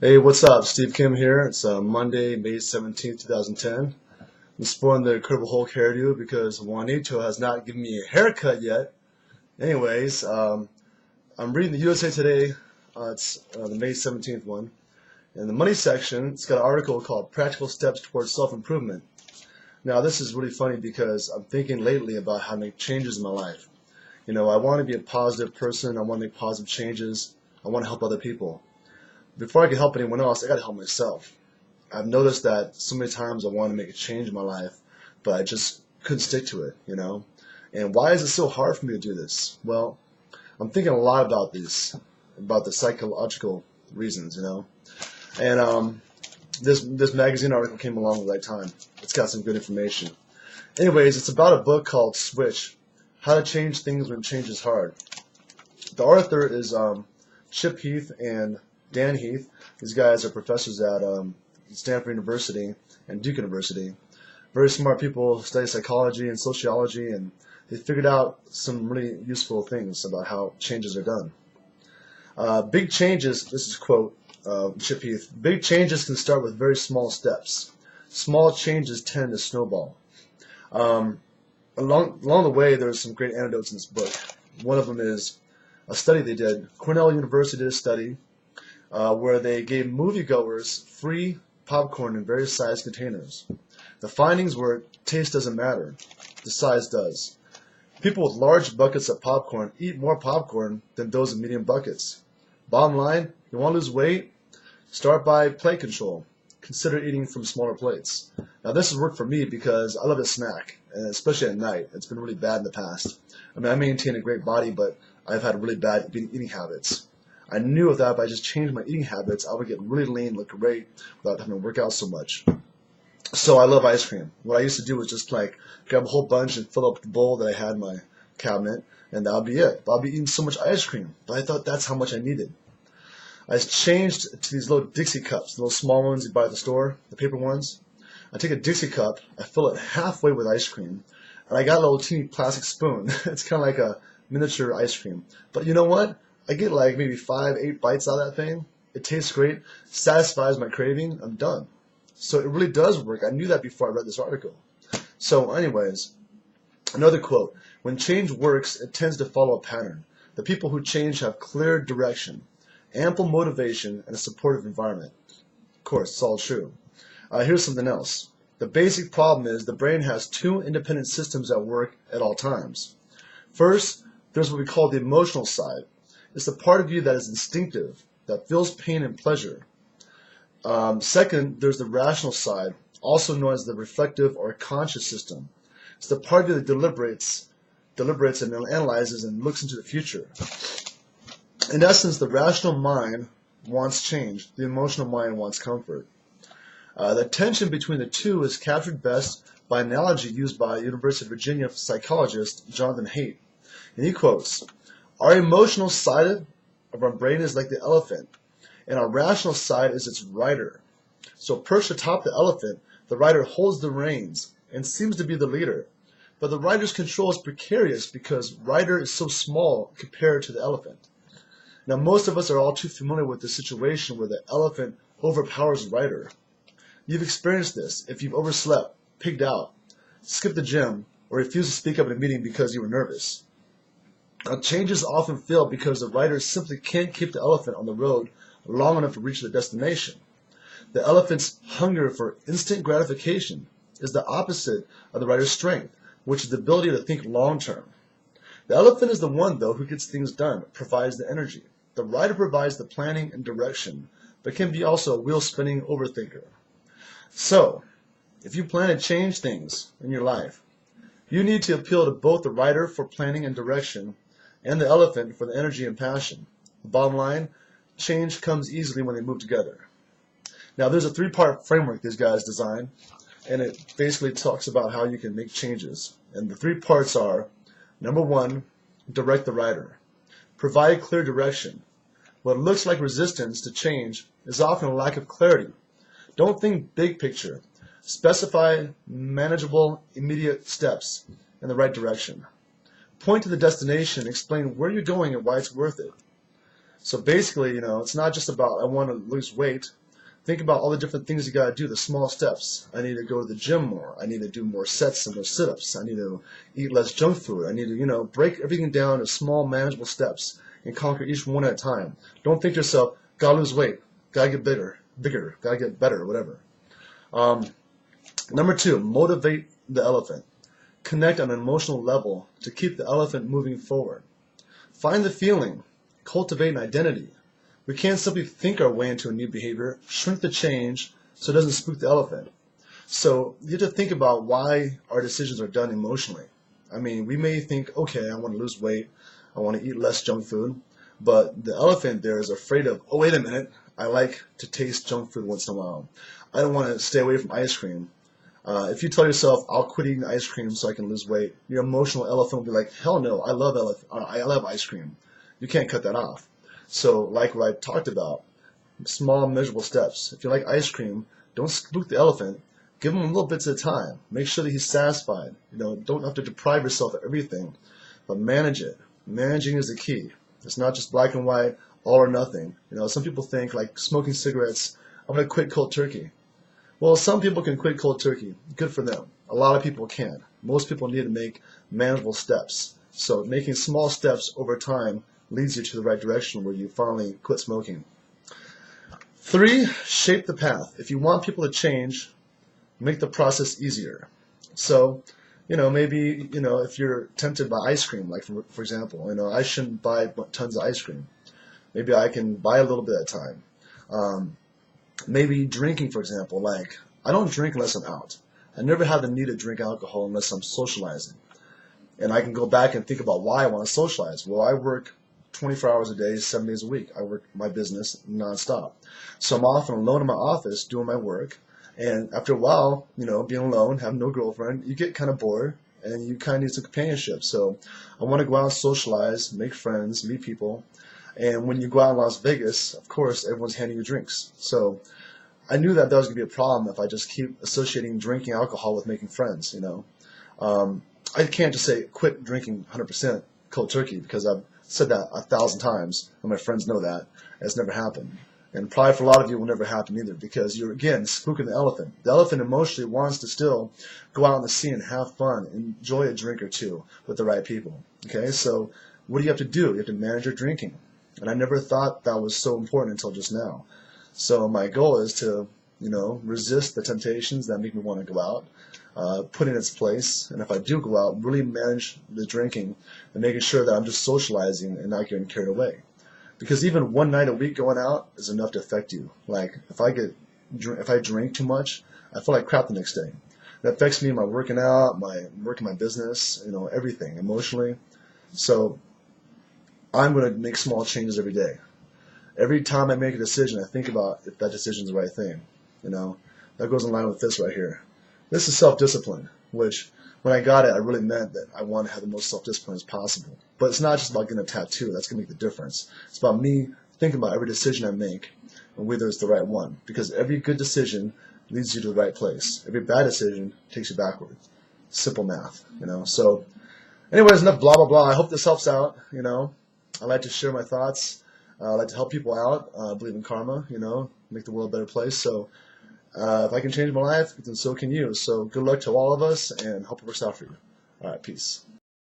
Hey, what's up? Steve Kim here. It's Monday, May 17th, 2010. I'm sporting the Incredible Hulk hairdo because Juanito has not given me a haircut yet. Anyways, I'm reading the USA Today. It's the May 17th one. In the money section, it's got an article called Practical Steps Towards Self-Improvement. Now, this is really funny because I'm thinking lately about how to make changes in my life. I want to be a positive person. I want to make positive changes. I want to help other people. Before I can help anyone else, I got to help myself. I've noticed that so many times I want to make a change in my life, but I just couldn't stick to it. And why is it so hard for me to do this? Well, I'm thinking a lot about about the psychological reasons. And this magazine article came along at the right time. It's got some good information. Anyways, it's about a book called Switch: How to Change Things When Change is Hard. The author is Chip Heath and Dan Heath. These guys are professors at Stanford University and Duke University. Very smart people, study psychology and sociology, and they figured out some really useful things about how changes are done. Big changes, this is a quote, Chip Heath, big changes can start with very small steps. Small changes tend to snowball. Um, along the way, there's some great anecdotes in this book. One of them is a study they did. Cornell University did a study where they gave moviegoers free popcorn in various size containers. The findings were taste doesn't matter, the size does. People with large buckets of popcorn eat more popcorn than those in medium buckets. Bottom line, you want to lose weight? Start by plate control. Consider eating from smaller plates. Now this has worked for me because I love to snack, and especially at night. It's been really bad in the past. I maintain a great body, but I've had really bad eating habits. I knew that if I just changed my eating habits, I would get really lean, look great, without having to work out so much. So I love ice cream. What I used to do was just grab a whole bunch and fill up the bowl that I had in my cabinet, and that would be it. But I'd be eating so much ice cream, but I thought that's how much I needed. I changed to these little Dixie cups, the little small ones you buy at the store, the paper ones. I take a Dixie cup, I fill it halfway with ice cream, and I got a little teeny plastic spoon. It's kind of like a miniature ice cream. But you know what? I get maybe 5, 8 bites out of that thing. It tastes great, satisfies my craving, I'm done. So it really does work. I knew that before I read this article. So anyways, another quote: when change works, it tends to follow a pattern. The people who change have clear direction, ample motivation, and a supportive environment. Of course, it's all true. Here's something else. The basic problem is the brain has two independent systems at work at all times. First, there's what we call the emotional side. It's the part of you that is instinctive, that feels pain and pleasure. Second, there's the rational side, also known as the reflective or conscious system. It's the part of you that deliberates and analyzes and looks into the future. In essence, the rational mind wants change. The emotional mind wants comfort. The tension between the two is captured best by an analogy used by University of Virginia psychologist Jonathan Haidt. And he quotes, "Our emotional side of our brain is like the elephant, and our rational side is its rider. So perched atop the elephant, the rider holds the reins and seems to be the leader. But the rider's control is precarious because rider is so small compared to the elephant." Now, most of us are all too familiar with the situation where the elephant overpowers the rider. You've experienced this if you've overslept, pigged out, skipped the gym, or refused to speak up in a meeting because you were nervous. Now, changes often fail because the rider simply can't keep the elephant on the road long enough to reach the destination. The elephant's hunger for instant gratification is the opposite of the rider's strength, which is the ability to think long term. The elephant is the one, though, who gets things done, provides the energy. The rider provides the planning and direction, but can be also a wheel-spinning overthinker. So, if you plan to change things in your life, you need to appeal to both the rider for planning and direction and the elephant for the energy and passion. The bottom line, change comes easily when they move together. Now, there's a 3-part framework these guys designed, and it basically talks about how you can make changes. And the 3 parts are, number 1, direct the rider. Provide clear direction. What looks like resistance to change is often a lack of clarity. Don't think big picture. Specify manageable, immediate steps in the right direction. Point to the destination, explain where you're going and why it's worth it. So basically, it's not just about I want to lose weight. Think about all the different things you got to do, the small steps. I need to go to the gym more. I need to do more sets and more sit-ups. I need to eat less junk food. I need to, break everything down to small, manageable steps and conquer each one at a time. Don't think to yourself, gotta lose weight, gotta get bigger, gotta get better, whatever. Um, Number two, motivate the elephant. Connect on an emotional level to keep the elephant moving forward. Find the feeling. Cultivate an identity. We can't simply think our way into a new behavior. Shrink the change so it doesn't spook the elephant. So you have to think about why our decisions are done emotionally. I mean, we may think, okay, I want to lose weight. I want to eat less junk food. But the elephant there is afraid of, oh, wait a minute. I like to taste junk food once in a while. I don't want to stay away from ice cream. If you tell yourself, I'll quit eating ice cream so I can lose weight, your emotional elephant will be like, hell no, I love ice cream. You can't cut that off. So like what I talked about, small measurable steps. If you like ice cream, don't spook the elephant. Give him little bits at a time. Make sure that he's satisfied. Don't have to deprive yourself of everything, but manage it. Managing is the key. It's not just black and white, all or nothing. Some people think like smoking cigarettes, I'm going to quit cold turkey. Well, some people can quit cold turkey. Good for them. A lot of people can't. Most people need to make manageable steps. So making small steps over time leads you to the right direction where you finally quit smoking. 3, shape the path. If you want people to change, make the process easier. So, maybe, if you're tempted by ice cream, like for example, I shouldn't buy tons of ice cream. Maybe I can buy a little bit at a time. Maybe drinking, for example, like I don't drink unless I'm out. I never have the need to drink alcohol unless I'm socializing. And I can go back and think about why I want to socialize. Well, I work 24 hours a day, 7 days a week. I work my business nonstop. So I'm often alone in my office doing my work. And after a while, being alone, having no girlfriend, you get kind of bored and you kind of need some companionship. So I want to go out and socialize, make friends, meet people. And when you go out in Las Vegas, of course, everyone's handing you drinks. So I knew that was going to be a problem if I just keep associating drinking alcohol with making friends, I can't just say quit drinking 100% cold turkey because I've said that 1,000 times and my friends know that. It's never happened. And probably for a lot of you it will never happen either because you're, again, spooking the elephant. The elephant emotionally wants to still go out in the sea and have fun, enjoy a drink or two with the right people. Okay, so what do you have to do? You have to manage your drinking. And I never thought that was so important until just now. So my goal is to, resist the temptations that make me want to go out, put in its place, and if I do go out, really manage the drinking and making sure that I'm just socializing and not getting carried away. Because even one night a week going out is enough to affect you. Like if I drink too much, I feel like crap the next day. It affects me in my working out, my working my business, everything emotionally. So I'm going to make small changes every day. Every time I make a decision, I think about if that decision is the right thing. That goes in line with this right here. This is self-discipline, which when I got it, I really meant that I want to have the most self-discipline as possible. But it's not just about getting a tattoo. That's going to make the difference. It's about me thinking about every decision I make and whether it's the right one. Because every good decision leads you to the right place. Every bad decision takes you backwards. Simple math, So anyways, enough blah, blah, blah. I hope this helps out, I like to share my thoughts. I like to help people out. I believe in karma, make the world a better place. So if I can change my life, then so can you. So good luck to all of us, and hope it works out for you. All right, peace.